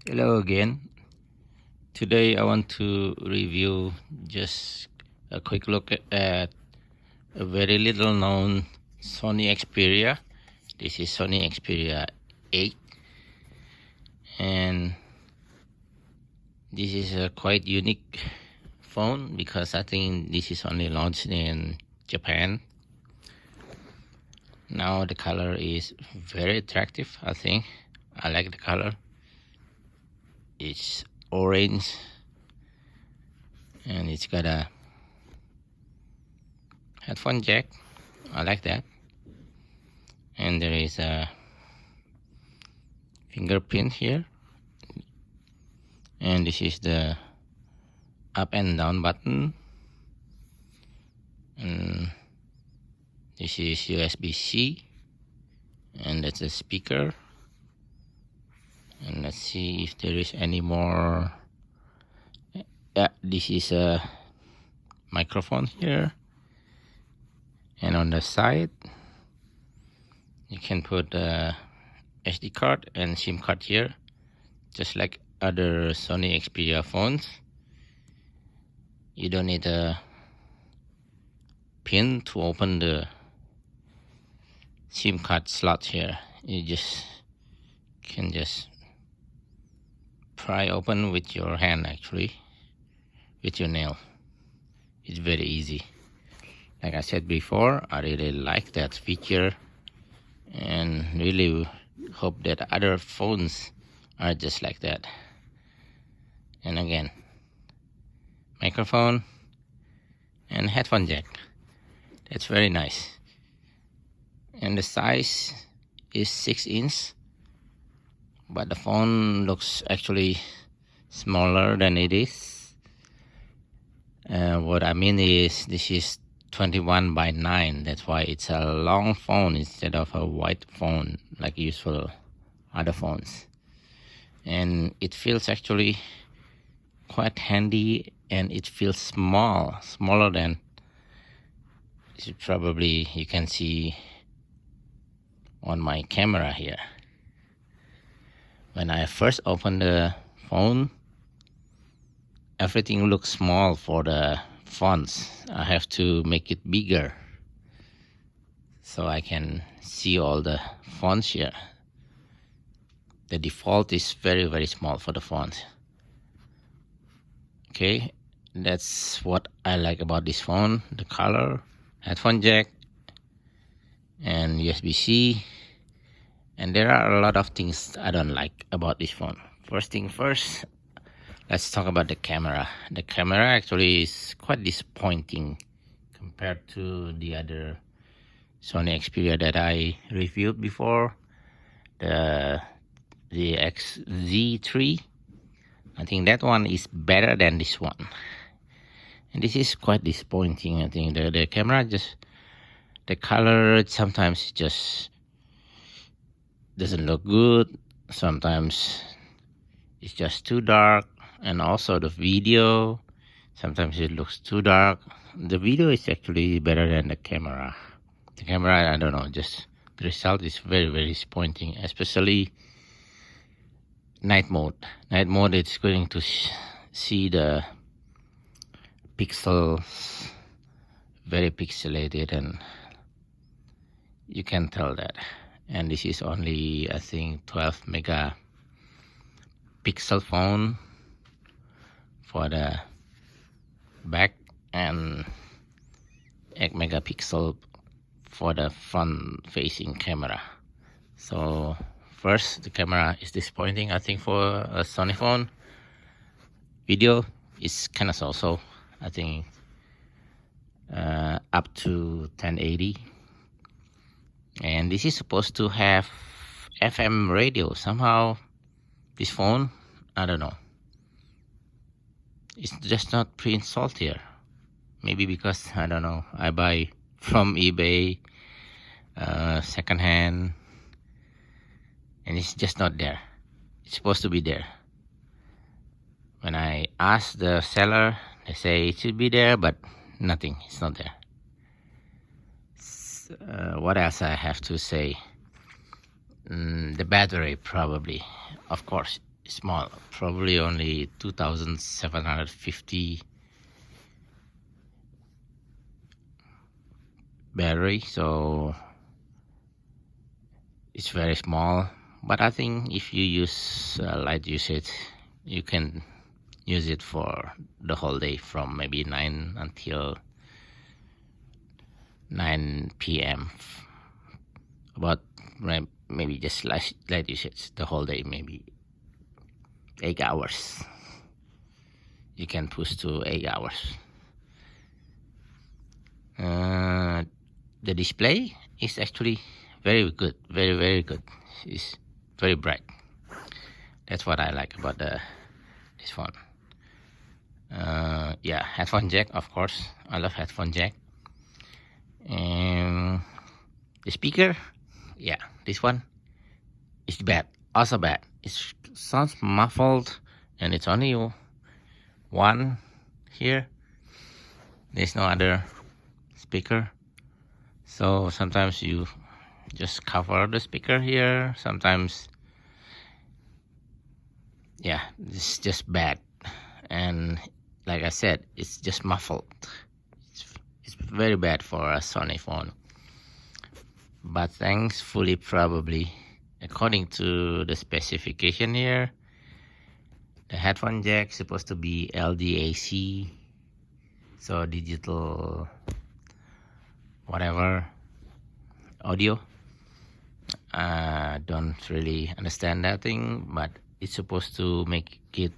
Hello again. Today I want to review just a quick look at a very little known Sony Xperia. This is Sony Xperia 8, and this is a quite unique phone because I think this is only launched in Japan. Now the color is very attractive. I like the color. It's orange and it's got a headphone jack. I like that. And there is a fingerprint here, and this is the up and down button, and this is USB-C, and that's a speaker. And let's see if there is any more. Yeah, this is a microphone here, and on the side you can put a SD card and SIM card here, just like other Sony Xperia phones. You don't need a pin to open the SIM card slot here. You can just pry open with your hand, actually, with your nail. It's very easy. Like I said before, I really like that feature and really hope that other phones are just like that. And again, microphone and headphone jack. That's very nice. And the size is 6 inch, but the phone looks actually smaller than it is. What I mean is this is 21:9. That's why it's a long phone instead of a wide phone like usual other phones. And it feels actually quite handy, and it feels smaller than probably you can see on my camera here. When I first opened the phone, everything looks small for the fonts. I have to make it bigger so I can see all the fonts here. The default is very, very small for the font. Okay, that's what I like about this phone: the color, headphone jack, and USB-C. And there are a lot of things I don't like about this phone. First thing first, let's talk about the camera. The camera actually is quite disappointing compared to the other Sony Xperia that I reviewed before. The XZ3. I think that one is better than this one. And this is quite disappointing. I think the camera the color sometimes just doesn't look good. Sometimes it's just too dark. And also the video, sometimes it looks too dark. The video is actually better than the camera. The camera, I don't know, just the result is very, very disappointing, especially night mode. Night mode, it's going to see the pixels very pixelated, and you can tell that. And this is only, I think, 12 megapixel phone for the back and 8 megapixel for the front facing camera. So first, the camera is disappointing, I think, for a Sony phone. Video is kind of so-so. I think up to 1080. And this is supposed to have FM radio. Somehow this phone, I don't know, it's just not pre-installed here. Maybe because, I don't know, I buy from eBay secondhand, and it's just not there. It's supposed to be there. When I ask the seller, they say it should be there, but nothing, it's not there. What else I have to say? The battery, probably. Of course, small, probably only 2750 battery, so it's very small. But I think if you use light usage, you can use it for the whole day from maybe 9 until 9 p.m. About maybe just light usage the whole day, maybe 8 hours. You can push to 8 hours. The display is actually very good, very good. It's very bright. That's what I like about this phone. Yeah, headphone jack, of course. I love headphone jack. And the speaker, yeah, this one is bad, also bad. It sounds muffled, and it's only one here. There's no other speaker, so sometimes you just cover the speaker here. Sometimes, yeah, it's just bad. And like I said, it's just muffled. It's very bad for a Sony phone. But thankfully, probably, according to the specification here, the headphone jack is supposed to be LDAC, so digital whatever audio. I don't really understand that thing, but it's supposed to make it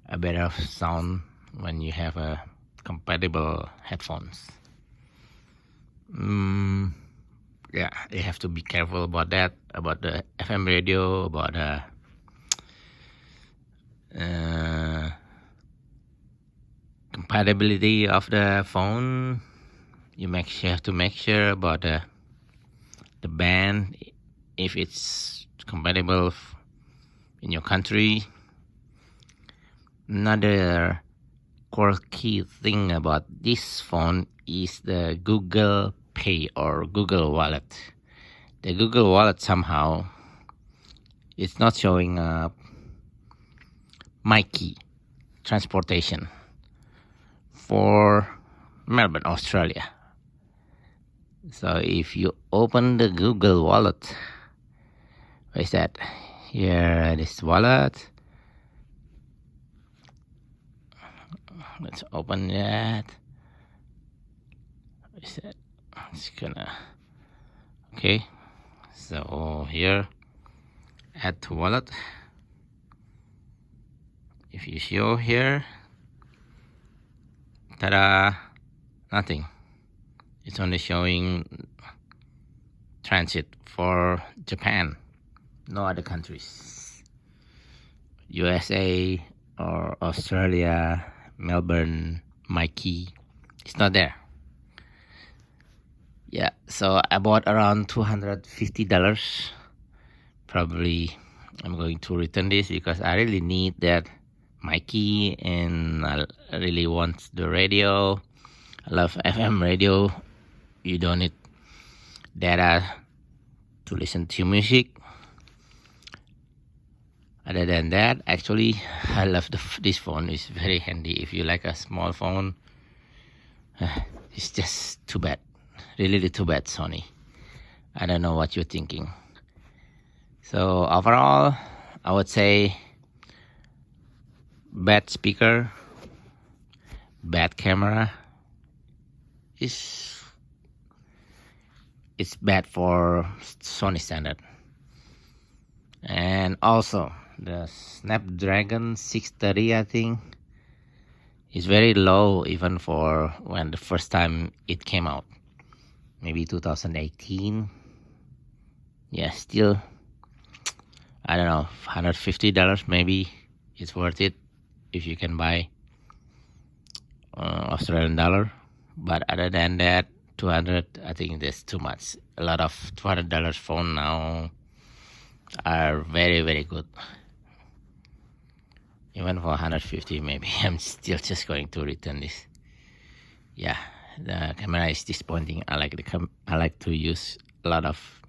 a better sound when you have a compatible headphones. Yeah, you have to be careful about that, about the FM radio, about the compatibility of the phone. You have to make sure about the band, if it's compatible in your country. Another quirky thing about this phone is the Google Pay or Google Wallet. The Google Wallet somehow it's not showing up my key transportation for Melbourne, Australia. So if you open the Google Wallet, what is that? Here, this wallet. Let's open that. What is that? It's gonna. Okay. So here, add to wallet. If you show here, ta-da! Nothing. It's only showing transit for Japan, no other countries. USA or Australia, Melbourne, my key, it's not there. Yeah, so I bought around $250. Probably I'm going to return this because I really need that my key, and I really want the radio. I love FM radio. You don't need data to listen to music. Other than that, actually, I love this phone. It's very handy. If you like a small phone, it's just too bad. Really too bad, Sony. I don't know what you're thinking. So overall, I would say bad speaker, bad camera. It's bad for Sony standard. And also the Snapdragon 630, I think, is very low even for when the first time it came out, maybe 2018. Yeah, still, I don't know, $150 maybe it's worth it if you can buy Australian dollar. But other than that, 200, I think that's too much. A lot of $200 phone now are very good. Even for 150, maybe I'm still just going to return this. Yeah, the camera is disappointing. I like to use a lot of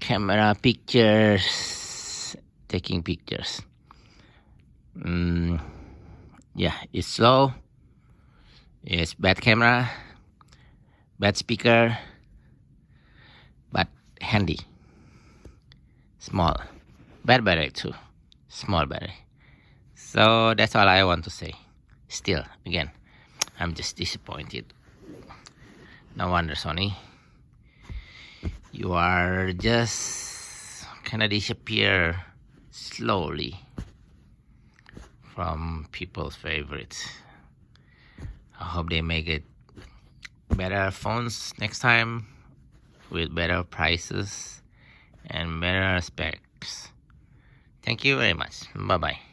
camera pictures, taking pictures. Yeah, it's slow, it's bad camera, bad speaker, but handy. Small, bad battery too, small battery. So that's all I want to say. Still, again, I'm just disappointed. No wonder, Sony, you are just kind of disappear slowly from people's favorites. I hope they make it better phones next time with better prices and better specs. Thank you very much. Bye bye.